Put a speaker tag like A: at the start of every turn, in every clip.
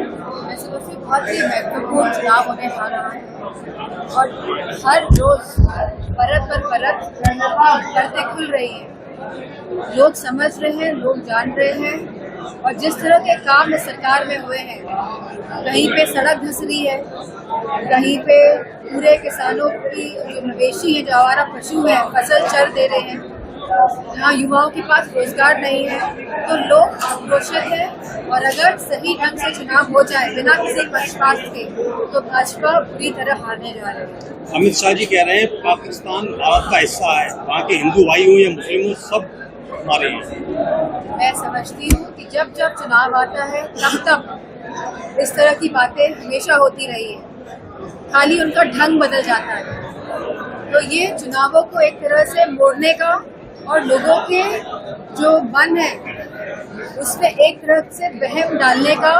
A: मैं समझती हूँ बहुत ही महत्वपूर्ण चुनाव होने जा रहा है और हर रोज परत पर परत परतें खुल रही है। लोग समझ रहे हैं, लोग जान रहे हैं और जिस तरह के काम इस सरकार में हुए हैं, कहीं पे सड़क धंस रही है, कहीं पे पूरे किसानों की जो मवेशी है, जो आवारा पशु है, फसल चर दे रहे हैं, जहाँ युवाओं के पास रोजगार नहीं है, तो लोग आक्रोशित हैं। और अगर सही ढंग से चुनाव हो जाए बिना किसी पक्षपात के, तो भाजपा पूरी तरह हारने जा रही है।
B: अमित शाह जी कह रहे हैं पाकिस्तान भारत का हिस्सा है, वहाँ के हिंदू भाई हो या मुस्लिम हो, सब हमारे हैं।
A: मैं समझती हूँ कि जब जब चुनाव आता है तब तब इस तरह की बातें हमेशा होती रही है, खाली उनका ढंग बदल जाता है। तो ये चुनावों को एक तरह से मोड़ने का और लोगों के जो मन है उसमें एक तरह से वहम डालने का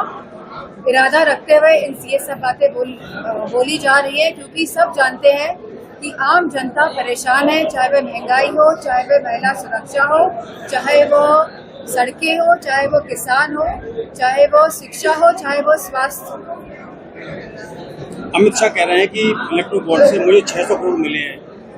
A: इरादा रखते हुए ये सब बातें बोली जा रही है, क्योंकि सब जानते हैं कि आम जनता परेशान है, चाहे वह महंगाई हो, चाहे वह महिला सुरक्षा हो, चाहे वो सड़कें हो, चाहे वो किसान हो, चाहे वो शिक्षा हो, चाहे वो स्वास्थ्य हो।
B: अमित शाह कह रहे हैं कि इलेक्ट्रो बॉन्ड से मुझे 600 करोड़ मिले हैं,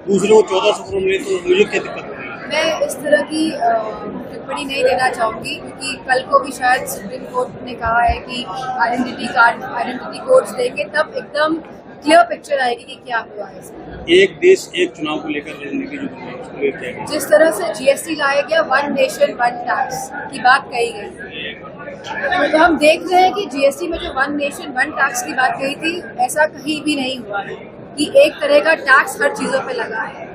B: दूसरे को 1400 करोड़ मिले, तो मुझे क्या दिक्कत होगी?
A: मैं इस तरह की टिप्पणी नहीं देना चाहूँगी, क्योंकि कल को भी शायद सुप्रीम कोर्ट ने कहा है कि आइडेंटिटी कोड्स देंगे, तब एकदम क्लियर पिक्चर आएगी कि क्या हुआ है इसमें।
B: एक देश एक चुनाव को लेकर रणनीति जो बनी है, उसको लेकर क्या? जिस
A: तरह से जीएसटी लाया गया, वन नेशन वन टैक्स की बात कही गई, तो हम देख रहे हैं कि जीएसटी में जो वन नेशन वन टैक्स की बात कही थी, ऐसा कहीं भी नहीं हुआ है कि एक तरह का टैक्स हर चीजों पे लगा है।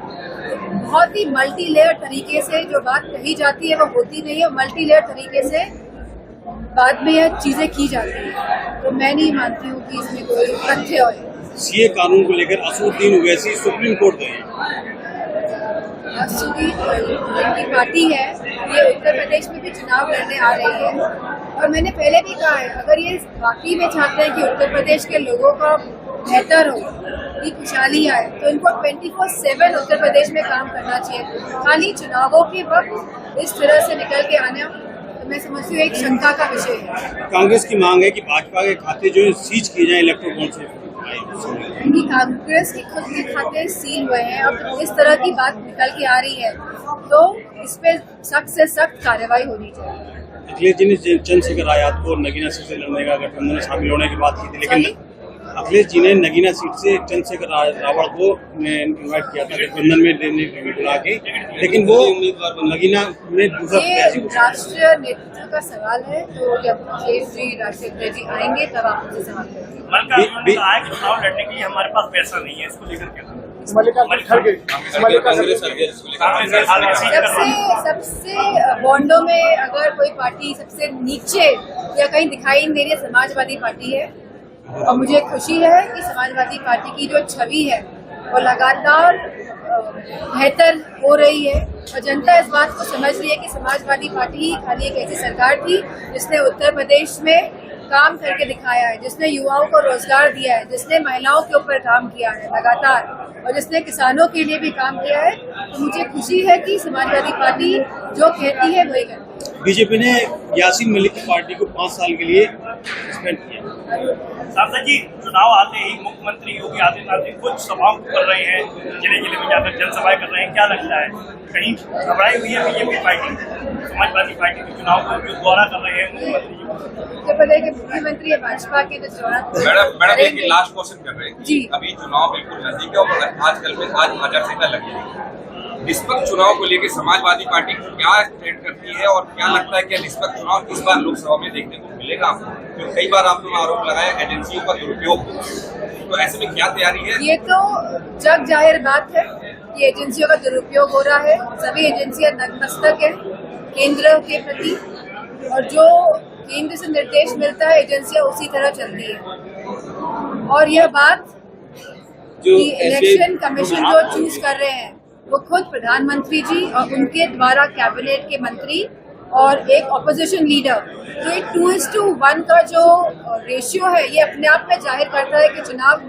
A: बहुत ही मल्टी लेयर तरीके से जो बात कही जाती है वो होती नहीं है, मल्टी लेयर तरीके से बाद में यह चीजें की जाती है। तो मैं नहीं मानती हूँ कि इसमें कोई तथ्य हो।
B: सीए कानून को लेकर असदुद्दीन ओवैसी सुप्रीम कोर्ट गए।
A: असदुद्दीन की पार्टी है, ये उत्तर प्रदेश में भी चुनाव लड़ने आ रही है और मैंने पहले भी कहा है, अगर ये वाकई में चाहते हैं कि उत्तर प्रदेश के लोगों का बेहतर हो, की खुशहाली आए, तो इनको 24/7 उत्तर प्रदेश में काम करना चाहिए। खाली चुनावों के वक्त इस तरह से निकल के आना, तो मैं समझती हूँ एक शंका का विषय है।
B: कांग्रेस की मांग है कि भाजपा के खाते जो है सीज किए जाए इलेक्ट्रो बॉन्ड से।
A: कांग्रेस के खुद के खाते सील हुए हैं, अब इस तरह की बात निकल के आ रही है तो इस पे सख्त से सख्त कार्रवाई होनी चाहिए।
B: अखिलेश जी ने चंद्रशेखर आजाद को नगीना सीट से लड़ने का गठबंधन में शामिल होने की बात की थी, लेकिन अखिलेश जी ने नगीना सीट से चंद्रशेखर रावण को इनवाइट किया था गठबंधन में लेने बुला के, लेकिन वो नगीना में दूसरा
A: राष्ट्रीय नेतृत्व का सवाल है। तो जब अखिलेश जी राष्ट्रीय अध्यक्ष जी आएंगे तब आप उनसे सवाल करेंगे।
C: चुनाव लड़ने के लिए हमारे पास पैसा नहीं है, इसको लेकर क्या?
A: सबसे बॉन्डों में अगर कोई पार्टी सबसे नीचे या कहीं दिखाई नहीं दे रही है, समाजवादी पार्टी है। और मुझे खुशी है कि समाजवादी पार्टी की जो छवि है वो लगातार बेहतर हो रही है और जनता इस बात को समझ रही है कि समाजवादी पार्टी ही खाली एक ऐसी सरकार थी जिसने उत्तर प्रदेश में काम करके दिखाया है, जिसने युवाओं को रोजगार दिया है, जिसने महिलाओं के ऊपर काम किया है लगातार और जिसने किसानों के लिए भी काम किया है। तो मुझे खुशी है कि समाजवादी पार्टी जो कहती है वही करती है।
B: बीजेपी ने यासीन मलिक की पार्टी को 5 साल के लिए सस्पेंड किया।
C: सांसद जी, चुनाव आते ही मुख्यमंत्री योगी आदित्यनाथ जी कुछ सभाओं कर रहे हैं, जिले जिले में जाकर जनसभाएं कर रहे हैं, क्या लगता है कहीं घबराई हुई है बीजेपी पार्टी, समाजवादी पार्टी के चुनाव को जो दौरा कर रहे हैं मुख्यमंत्री?
A: उत्तर प्रदेश के मुख्यमंत्री है भाजपा के जो दौरा
D: मैडम एक लास्ट क्वेश्चन कर रहे हैं
A: जी।
D: अभी चुनाव बिल्कुल नजदीक है और आजकल में आज आचार संहिता लगी है, निष्पक्ष चुनाव को लेकर समाजवादी पार्टी क्या स्टैंड करती है और क्या लगता है कि निष्पक्ष चुनाव इस बार लोकसभा में देखने को मिलेगा आपको? क्योंकि कई बार आपने आरोप लगाया एजेंसियों का दुरुपयोग, तो ऐसे में क्या तैयारी है?
A: ये तो जग जाहिर बात है कि एजेंसियों का दुरुपयोग हो रहा है। सभी एजेंसियां नतमस्तक है केंद्र के प्रति और जो केंद्र से निर्देश मिलता है एजेंसियां उसी तरह चलती है। और यह बात कि इलेक्शन कमीशन जो चूज कर रहे हैं वो खुद प्रधानमंत्री जी और उनके द्वारा कैबिनेट के मंत्री और एक ऑपोजिशन लीडर, तो एक 2:1 का जो रेशियो है ये अपने आप में जाहिर करता है कि चुनाव